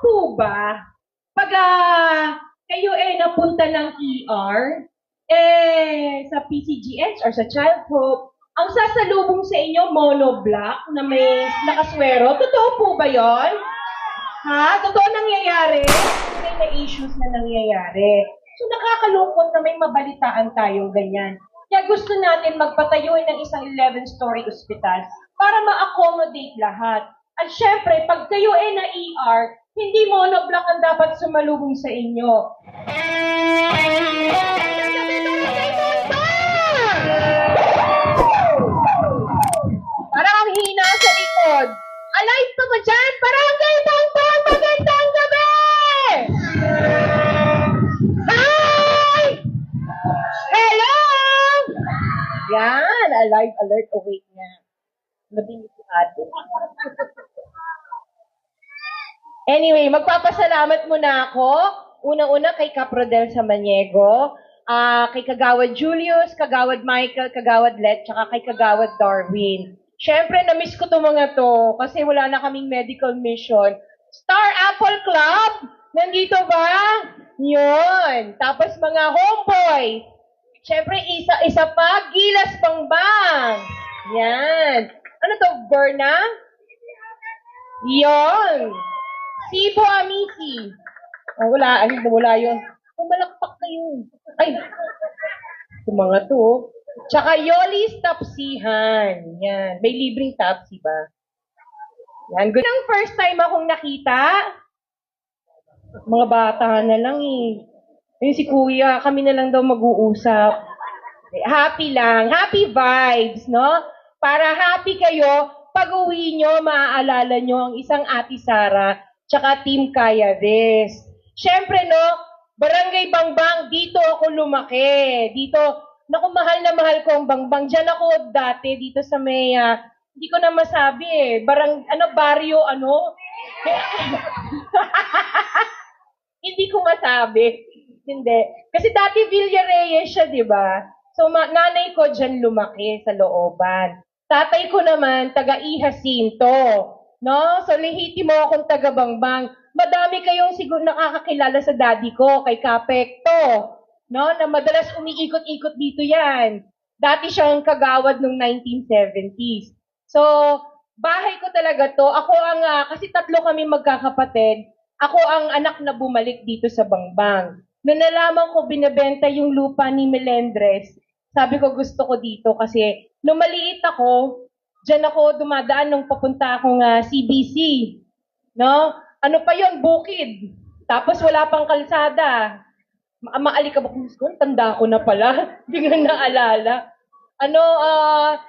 po ba, pag kayo napunta ng ER, sa PCGH or sa Child Hope, ang sasalubong sa inyo, monoblock na may nakaswero. Totoo po ba yon? Ha? Totoo nangyayari? May na-issues na nangyayari. So nakakalungkot na may mabalitaan tayong ganyan. Kaya gusto natin magpatayo ng isang 11-story ospital para ma-accommodate lahat. At syempre, pag kayo na ER, hindi monoblock ang dapat sumalubong sa inyo. Parang ang hina sa likod. Alive pa ba dyan? Barangay Bangbang! Magandang gabi! Hi! Hello! Yan, alive, alert, awake nga. Nabingit si ate. Anyway, magpapasalamat muna ako. Una-una kay Caprodel Samaniego, kay Kagawad Julius, Kagawad Michael, Kagawad Let, tsaka kay Kagawad Darwin. Siyempre, na-miss ko to mga to kasi wala na kaming medical mission. Star Apple Club, nandito ba? Yun. Tapos mga homeboy. Siyempre, isa pa, Gilas Bangbang. Yan. Ano to, Berna? Yun. Sibo Amisi. Oh, wala yun. Pumalakpak kayo. Ay, yung mga to. Tsaka Yoli's Tapsihan. Yan. May libreng tapsi ba? Yan. Good. Ang first time akong nakita, mga bata na lang eh. Yung si Kuya, kami na lang daw mag-uusap. Happy lang. Happy vibes, no? Para happy kayo, pag uwi nyo, maaalala nyo ang isang Ate Sara, tsaka Team Kayades. Siyempre, no? Barangay Bangbang, dito ako lumaki. Dito, naku, mahal na mahal ko ang Bangbang. Diyan ako dati, dito sa may, hindi ko na masabi eh. Baryo, ano? Hindi ko masabi. Hindi. Kasi dati Villareyes siya, di ba? So, nanay ko dyan lumaki sa looban. Tatay ko naman, taga-Iha Sinto. No? So, lehitimo akong taga-Bangbang. Madami kayong siguro nakakakilala sa daddy ko, kay Kapekto. No? Na madalas umiikot-ikot dito yan. Dati siyang kagawad noong 1970s. So, bahay ko talaga to. Ako ang, kasi tatlo kami magkakapatid, ako ang anak na bumalik dito sa Bangbang. Nung nalaman ko binebenta yung lupa ni Melendres, sabi ko gusto ko dito kasi nung maliit ako, dyan ako dumadaan nung papunta akong CBC. No? Ano pa yon, bukid. Tapos wala pang kalsada. Maalikabok ko, tanda ko na pala. Hindi nga naalala.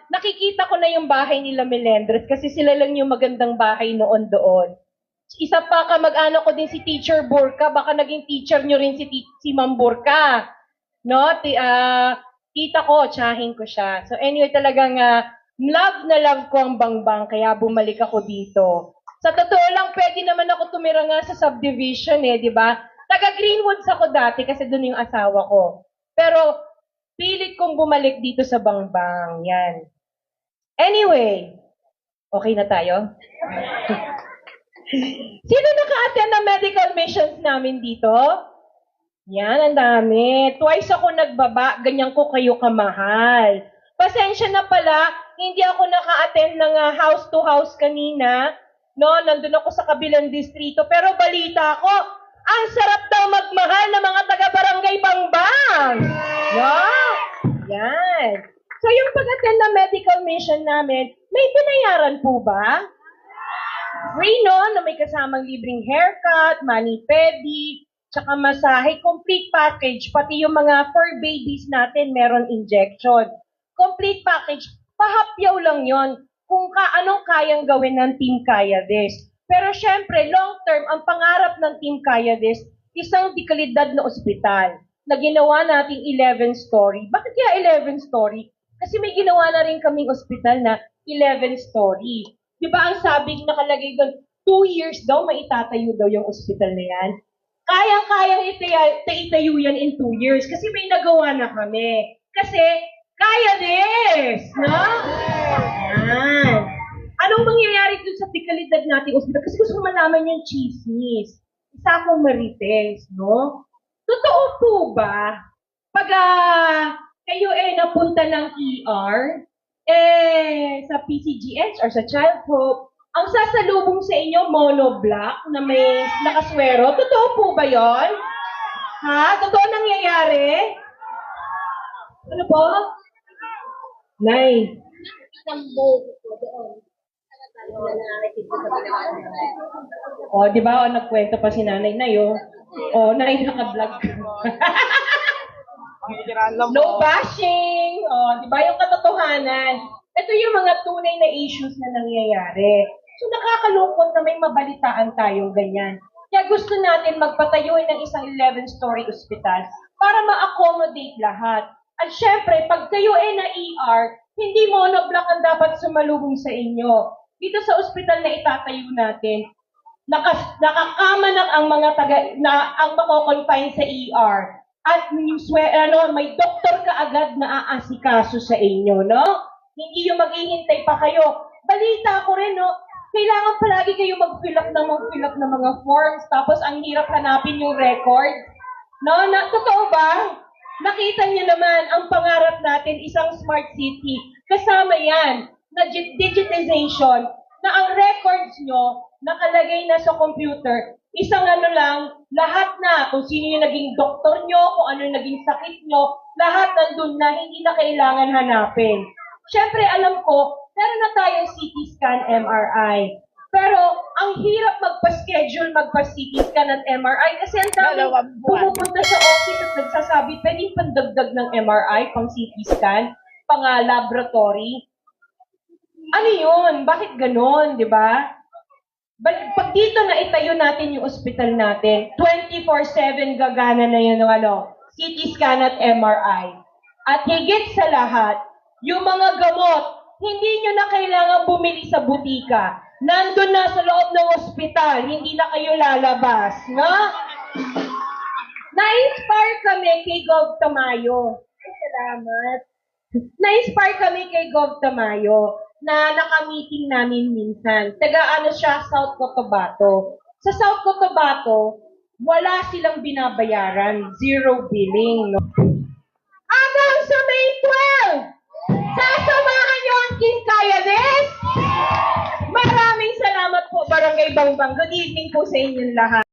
Nakikita ko na yung bahay nila Melendres kasi sila lang yung magandang bahay noon doon. Isa pa kamag-anak ko din si Teacher Burka, baka naging teacher nyo rin si Ma'am Burka. No? Kita ko, tsahin ko siya. So anyway, talagang love na love ko ang Bangbang, kaya bumalik ako dito. Sa totoo lang, pwede naman ako tumira nga sa subdivision di ba? Taga Greenwoods ako dati kasi doon yung asawa ko. Pero pilit kong bumalik dito sa Bangbang. Yan. Anyway, okay na tayo? Sino naka-attend ng medical missions namin dito? Yan, ang dami. Twice ako nagbaba, ganyan ko kayo kamahal. Pasensya na pala, hindi ako naka-attend ng house to house kanina. No, nandun ako sa kabilang distrito. Pero balita ko, ang sarap daw magmahal ng mga taga-barangay Bangbang. Yeah. Yan. So yung pag-attend ng medical mission namin, may binayaran po ba? Free, no? Na may kasamang libreng haircut, mani-pedi, tsaka masahe, complete package. Pati yung mga fur babies natin, meron injection. Complete package. Pahapyaw lang yon kung anong kayang gawin ng Team Kayades. Pero syempre, long term, ang pangarap ng Team Kayades, isang dekalidad na ospital na ginawa nating 11-story. Bakit kaya 11-story? Kasi may ginawa na rin kaming ospital na 11-story. Di ba ang sabi nakalagay doon, 2 years daw maitatayo daw yung ospital na yan? Kayang-kayang itayo yan in 2 years kasi may nagawa na kami. Kasi Kayades! No? Yan. Anong mangyayari dun sa dekalidad nating ospital? Kasi gusto ko malaman yung chismis. isa akong marites, no? Totoo po ba, pag kayo napunta ng ER, sa PCGH or sa Child Hope, ang sasalubong sa inyo, monoblock na may nakaswero. Totoo po ba yon? Ha? Totoo nangyayari? Ano po? Nay. O, di ba? O, nagkwento pa si nanay na yun. O, nay, naka-vlog. No bashing! O, di ba? Yung katotohanan. Ito yung mga tunay na issues na nangyayari. So, nakakalungkot na may mabalitaan tayong ganyan. Kaya gusto natin magpatayo ng isang 11-story ospital para ma-accommodate lahat. At syempre, pag kayo na ER, hindi monoblock ang dapat sumalubong sa inyo. Dito sa ospital na itatayo natin, nakakama na ang mga ang mako-confine sa ER. At may doktor ka agad na aasikaso sa inyo, no? Hindi yung maghihintay pa kayo. Balita ko rin, no? Kailangan palagi kayo mag-fill up ng mga forms, tapos ang hirap hanapin yung record. No? Totoo ba? Nakita niyo naman, ang pangarap natin, isang smart city. Kasama yan, na digitization, na ang records nyo, nakalagay na sa computer, isang lang, lahat na, kung sino yung naging doktor nyo, kung ano yung naging sakit nyo, lahat nandun na, hindi na kailangan hanapin. Siyempre, alam ko, meron na tayong CT scan, MRI. Pero, ang hirap magpa-schedule, magpa-CT scan at MRI kasi ang dami pumupunta sa office at nagsasabi, pwedeng pandagdag ng MRI, pang CT scan, pang laboratory. Ano yun? Bakit ganon, di ba? Pag dito na itayo natin yung ospital natin, 24/7 gagana na yun ng CT scan at MRI. At higit sa lahat, yung mga gamot, hindi nyo na kailangan bumili sa butika. Nandun na sa loob ng ospital, hindi na kayo lalabas, no? Na-inspire kami kay Gov. Tamayo. Ay, salamat. Na-inspire kami kay Gov. Tamayo na naka-meeting namin minsan. Siya, South Cotabato. Sa South Cotabato, wala silang binabayaran. Zero billing, no? Hanggang sa May 12! Sasamahan niyo ang King Kayanes? Maraming salamat po, Barangay Bangbang. Good evening po sa inyong lahat.